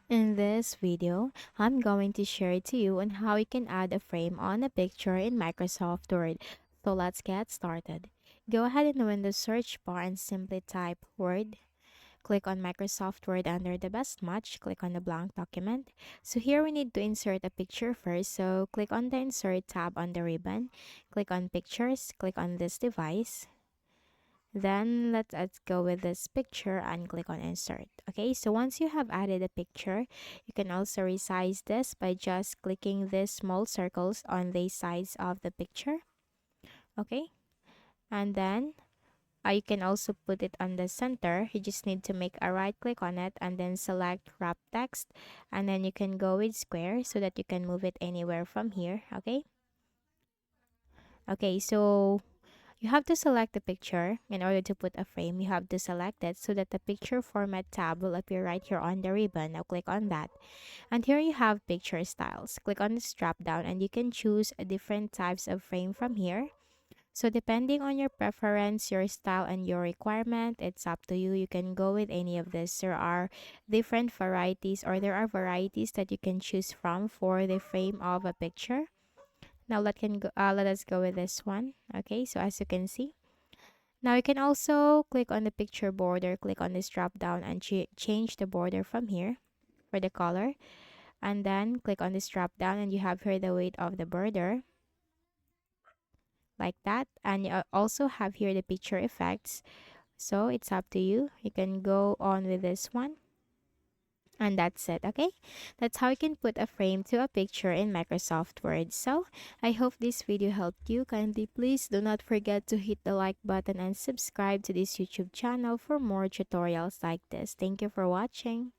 In this video, I'm going to share to you on how you can add a frame on a picture in Microsoft Word. So let's get started. Go ahead in the Windows search bar and simply type Word. Click on Microsoft Word under the best match. Click on the blank document. So here we need to insert a picture first. So click on the Insert tab on the ribbon. Click on Pictures. Click on this device. Then let's go with this picture and click on insert. Okay, so once you have added a picture, you can also resize this by just clicking these small circles on the sides of the picture. Okay, and then you can also put it on the center. You just need to make a right click on it and then select wrap text, and then you can go with square so that you can move it anywhere from here. Okay, so you have to select the picture. In order to put a frame, you have to select it so that the picture format tab will appear right here on the ribbon. Now click on that. And here you have picture styles. Click on this drop down and you can choose different types of frame from here. So depending on your preference, your style, and your requirement, it's up to you. You can go with any of this. There are different varieties, or there are varieties that you can choose from for the frame of a picture. Now let us go with this one. Okay, so as you can see, now you can also click on the picture border, click on this drop down and change the border from here for the color. And then click on this drop down and you have here the weight of the border like that. And you also have here the picture effects. So it's up to you. You can go on with this one. And that's it, okay? That's how you can put a frame to a picture in Microsoft Word. So, I hope this video helped you. Kindly please do not forget to hit the like button and subscribe to this YouTube channel for more tutorials like this. Thank you for watching.